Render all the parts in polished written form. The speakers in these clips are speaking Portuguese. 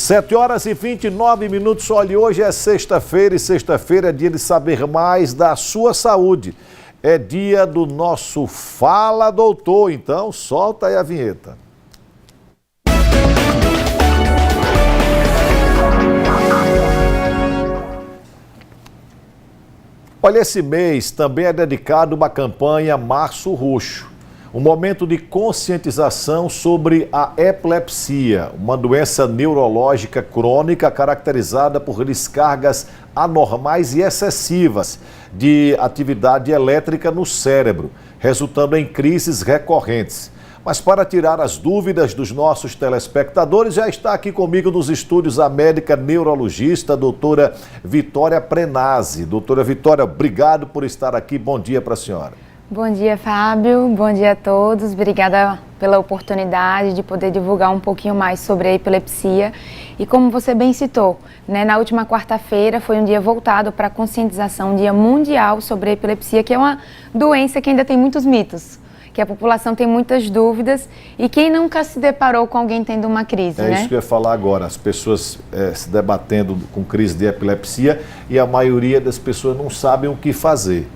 7h29. Olha, hoje é sexta-feira e sexta-feira é dia de saber mais da sua saúde. É dia do nosso Fala Doutor, então solta aí a vinheta. Olha, esse mês também é dedicado a uma campanha Março Roxo, um momento de conscientização sobre a epilepsia, uma doença neurológica crônica caracterizada por descargas anormais e excessivas de atividade elétrica no cérebro, resultando em crises recorrentes. Mas para tirar as dúvidas dos nossos telespectadores, já está aqui comigo nos estúdios a médica neurologista, doutora Vitória Prenazzi. Doutora Vitória, obrigado por estar aqui. Bom dia para a senhora. Bom dia, Fábio. Bom dia a todos. Obrigada pela oportunidade de poder divulgar um pouquinho mais sobre a epilepsia. E como você bem citou, na última quarta-feira foi um dia voltado para a conscientização, um dia mundial sobre a epilepsia, que é uma doença que ainda tem muitos mitos, que a população tem muitas dúvidas e quem nunca se deparou com alguém tendo uma crise, É isso que eu ia falar agora, as pessoas se debatendo com crise de epilepsia e a maioria das pessoas não sabem o que fazer,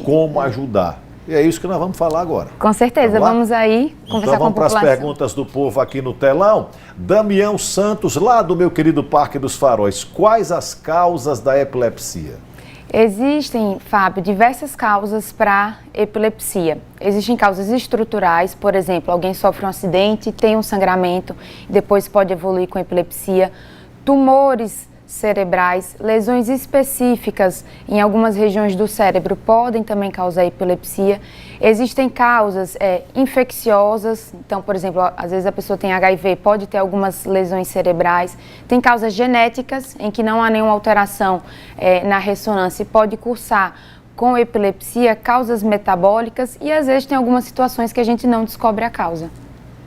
como ajudar. E é isso que nós vamos falar agora. Com certeza, vamos aí conversar com a população. Então vamos para as perguntas do povo aqui no telão. Damião Santos, lá do meu querido Parque dos Faróis, quais as causas da epilepsia? Existem, Fábio, diversas causas para epilepsia. Existem causas estruturais, por exemplo, alguém sofre um acidente, tem um sangramento, depois pode evoluir com epilepsia. Tumores cerebrais, lesões específicas em algumas regiões do cérebro podem também causar epilepsia. Existem causas infecciosas, então, por exemplo, às vezes a pessoa tem HIV, pode ter algumas lesões cerebrais. Tem causas genéticas, em que não há nenhuma alteração na ressonância e pode cursar com epilepsia, causas metabólicas e às vezes tem algumas situações que a gente não descobre a causa.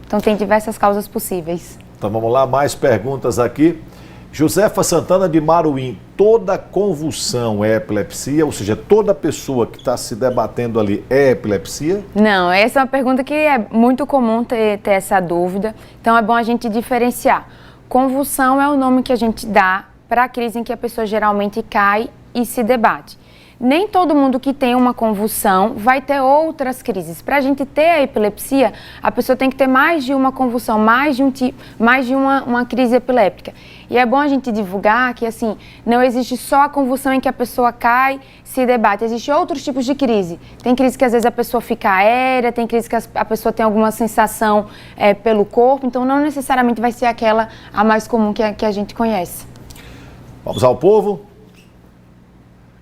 Então tem diversas causas possíveis. Então vamos lá, mais perguntas aqui. Josefa Santana de Maruim, toda convulsão é epilepsia? Ou seja, toda pessoa que está se debatendo ali é epilepsia? Não, essa é uma pergunta que é muito comum ter essa dúvida. Então é bom a gente diferenciar. Convulsão é o nome que a gente dá para a crise em que a pessoa geralmente cai e se debate. Nem todo mundo que tem uma convulsão vai ter outras crises. Para a gente ter a epilepsia, a pessoa tem que ter mais de uma convulsão, mais de uma crise epiléptica. E é bom a gente divulgar que, assim, não existe só a convulsão em que a pessoa cai, se debate. Existem outros tipos de crise. Tem crise que às vezes a pessoa fica aérea, tem crise que a pessoa tem alguma sensação pelo corpo. Então, não necessariamente vai ser aquela a mais comum que a gente conhece. Vamos ao povo?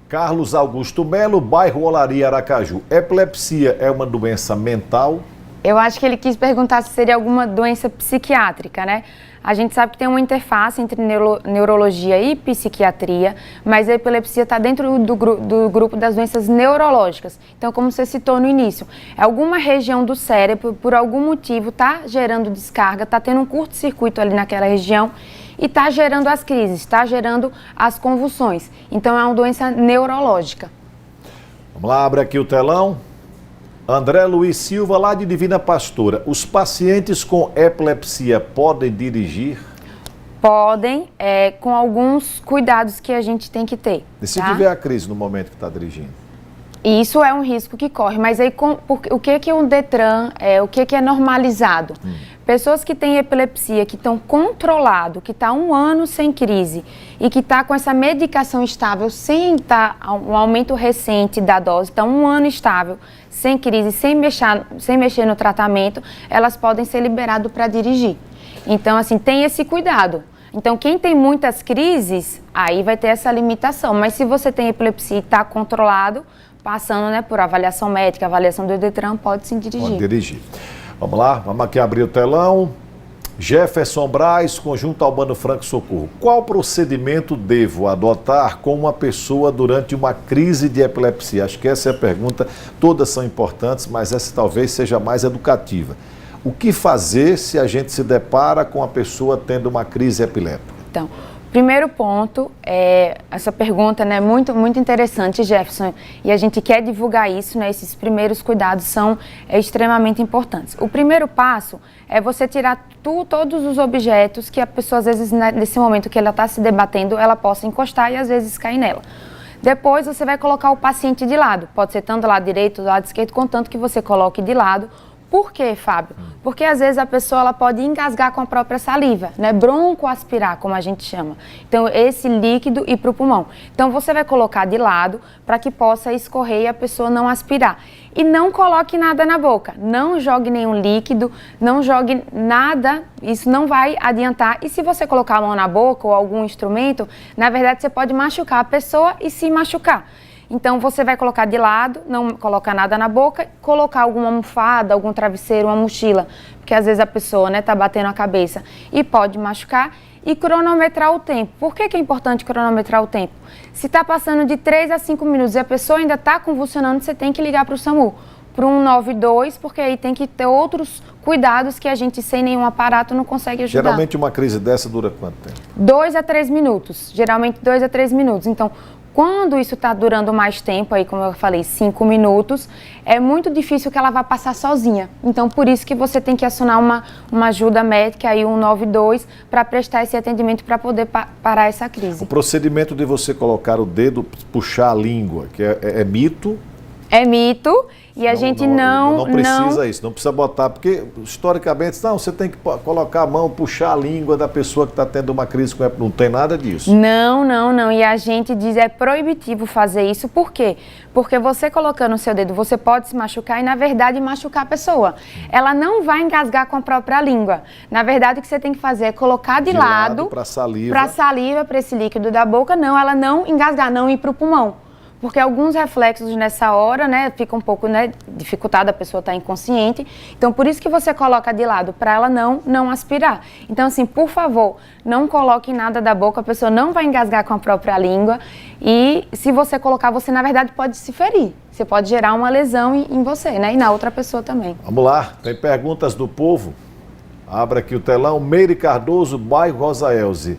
Carlos Augusto Melo, bairro Olaria, Aracaju. Epilepsia é uma doença mental? Eu acho que ele quis perguntar se seria alguma doença psiquiátrica, né? A gente sabe que tem uma interface entre neurologia e psiquiatria, mas a epilepsia está dentro do grupo das doenças neurológicas. Então, como você citou no início, alguma região do cérebro, por algum motivo, está gerando descarga, está tendo um curto-circuito ali naquela região e está gerando as crises, está gerando as convulsões. Então, é uma doença neurológica. Vamos lá, abre aqui o telão. André Luiz Silva, lá de Divina Pastora. Os pacientes com epilepsia podem dirigir? Podem, com alguns cuidados que a gente tem que ter. E se tiver a crise no momento que está dirigindo? Isso é um risco que corre, mas aí o que é um Detran, o que é normalizado? Pessoas que têm epilepsia, que estão controlado, que está 1 ano sem crise e que está com essa medicação estável, sem estar um aumento recente da dose, está 1 ano estável, sem crise, sem mexer no tratamento, elas podem ser liberadas para dirigir. Então, assim, tem esse cuidado. Então, quem tem muitas crises, aí vai ter essa limitação. Mas se você tem epilepsia e está controlado, passando por avaliação médica, avaliação do Detran, pode sim dirigir. Pode dirigir. Vamos lá, vamos aqui abrir o telão. Jefferson Braz, Conjunto Albano Franco Socorro. Qual procedimento devo adotar com uma pessoa durante uma crise de epilepsia? Acho que essa é a pergunta. Todas são importantes, mas essa talvez seja mais educativa. O que fazer se a gente se depara com a pessoa tendo uma crise epiléptica? Então, Primeiro ponto, essa pergunta, né, muito interessante, Jefferson, e a gente quer divulgar isso, né, esses primeiros cuidados são extremamente importantes. O primeiro passo é você tirar todos os objetos que a pessoa, às vezes, nesse momento que ela está se debatendo, ela possa encostar e, às vezes, cair nela. Depois, você vai colocar o paciente de lado, pode ser tanto do lado direito, do lado esquerdo, contanto que você coloque de lado. Por quê, Fábio? Porque às vezes a pessoa ela pode engasgar com a própria saliva, né? Broncoaspirar, como a gente chama. Então, esse líquido ir para o pulmão. Então, você vai colocar de lado para que possa escorrer e a pessoa não aspirar. E não coloque nada na boca. Não jogue nenhum líquido, não jogue nada, isso não vai adiantar. E se você colocar a mão na boca ou algum instrumento, na verdade você pode machucar a pessoa e se machucar. Então, você vai colocar de lado, não colocar nada na boca, colocar alguma almofada, algum travesseiro, uma mochila, porque às vezes a pessoa, né, tá batendo a cabeça e pode machucar, e cronometrar o tempo. Por que é importante cronometrar o tempo? Se está passando de 3 a 5 minutos e a pessoa ainda está convulsionando, você tem que ligar para o SAMU, para um 192, porque aí tem que ter outros cuidados que a gente, sem nenhum aparato, não consegue ajudar. Geralmente uma crise dessa dura quanto tempo? 2 a 3 minutos, geralmente 2 a 3 minutos. Então, quando isso está durando mais tempo, aí como eu falei, 5 minutos, é muito difícil que ela vá passar sozinha. Então, por isso que você tem que acionar uma ajuda médica, aí 192, para prestar esse atendimento para poder parar essa crise. O procedimento de você colocar o dedo, puxar a língua, que é mito? É mito e a gente não precisa isso, não precisa botar, porque historicamente, não, você tem que colocar a mão, puxar a língua da pessoa que está tendo uma crise com não tem nada disso. Não, e a gente diz, é proibitivo fazer isso, por quê? Porque você colocando o seu dedo, você pode se machucar e na verdade machucar a pessoa. Ela não vai engasgar com a própria língua. Na verdade o que você tem que fazer é colocar de lado para saliva, para esse líquido da boca, não, ela não engasgar, não ir para o pulmão. Porque alguns reflexos nessa hora, né, fica um pouco, né, dificultado, a pessoa está inconsciente. Então, por isso que você coloca de lado, para ela não aspirar. Então, assim, por favor, não coloque nada da boca, a pessoa não vai engasgar com a própria língua. E se você colocar, você, na verdade, pode se ferir. Você pode gerar uma lesão em você, né, e na outra pessoa também. Vamos lá, tem perguntas do povo. Abra aqui o telão. Meire Cardoso, bairro Rosa Elze.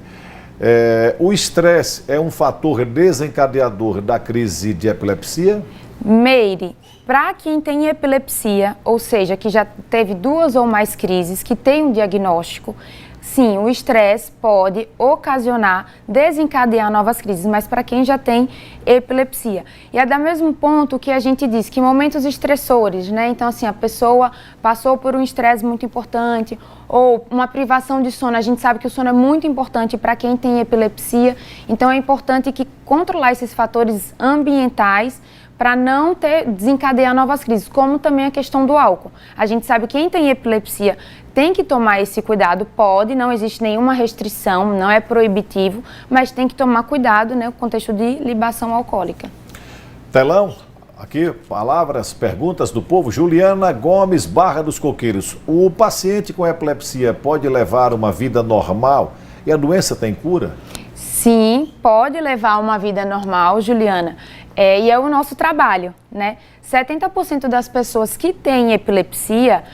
O estresse é um fator desencadeador da crise de epilepsia? Meire, para quem tem epilepsia, ou seja, que já teve 2 ou mais crises, que tem um diagnóstico, sim, o estresse pode ocasionar, desencadear novas crises, mas para quem já tem epilepsia. E é do mesmo ponto que a gente diz que momentos estressores, né? Então, assim, a pessoa passou por um estresse muito importante ou uma privação de sono. A gente sabe que o sono é muito importante para quem tem epilepsia, então é importante que controlar esses fatores ambientais para não desencadear novas crises, como também a questão do álcool. A gente sabe que quem tem epilepsia tem que tomar esse cuidado, não existe nenhuma restrição, não é proibitivo, mas tem que tomar cuidado, né, no contexto de libação alcoólica. Telão, aqui, perguntas do povo. Juliana Gomes, Barra dos Coqueiros. O paciente com epilepsia pode levar uma vida normal e a doença tem cura? Sim, pode levar uma vida normal, Juliana. E é o nosso trabalho, né? 70% das pessoas que têm epilepsia,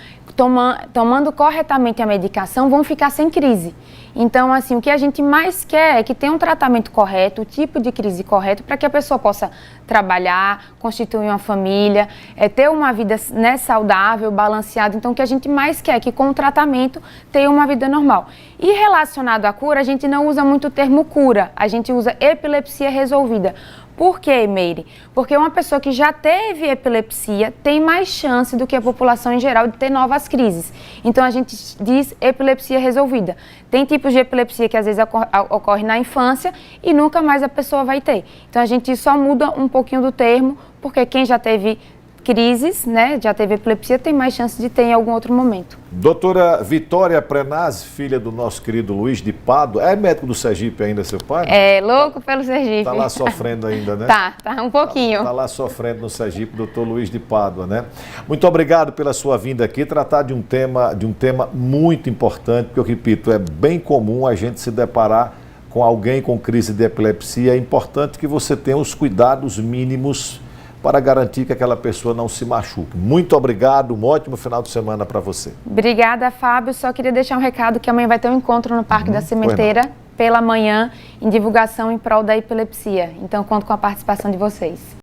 tomando corretamente a medicação, vão ficar sem crise. Então, assim, o que a gente mais quer é que tenha um tratamento correto, o tipo de crise correto, para que a pessoa possa trabalhar, constituir uma família, ter uma vida, né, saudável, balanceada. Então, o que a gente mais quer é que com o tratamento tenha uma vida normal. E relacionado à cura, a gente não usa muito o termo cura, a gente usa epilepsia resolvida. Por quê, Meire? Porque uma pessoa que já teve epilepsia tem mais chance do que a população em geral de ter novas crises. Então, a gente diz epilepsia resolvida. Tem tipos de epilepsia que às vezes ocorre na infância e nunca mais a pessoa vai ter. Então, a gente só muda um pouquinho do termo, porque quem já teve crises, né, já teve epilepsia, tem mais chance de ter em algum outro momento. Doutora Vitória Prenazzi, filha do nosso querido Luiz de Pádua, é médico do Sergipe ainda, seu pai? É, louco pelo Sergipe. Tá lá sofrendo ainda, né? Tá um pouquinho. Tá lá sofrendo no Sergipe, doutor Luiz de Pádua, né? Muito obrigado pela sua vinda aqui, tratar de um tema muito importante, porque eu repito, é bem comum a gente se deparar com alguém com crise de epilepsia. É importante que você tenha os cuidados mínimos para garantir que aquela pessoa não se machuque. Muito obrigado, um ótimo final de semana para você. Obrigada, Fábio. Só queria deixar um recado que amanhã vai ter um encontro no Parque da Sementeira, pela manhã em divulgação em prol da epilepsia. Então, conto com a participação de vocês.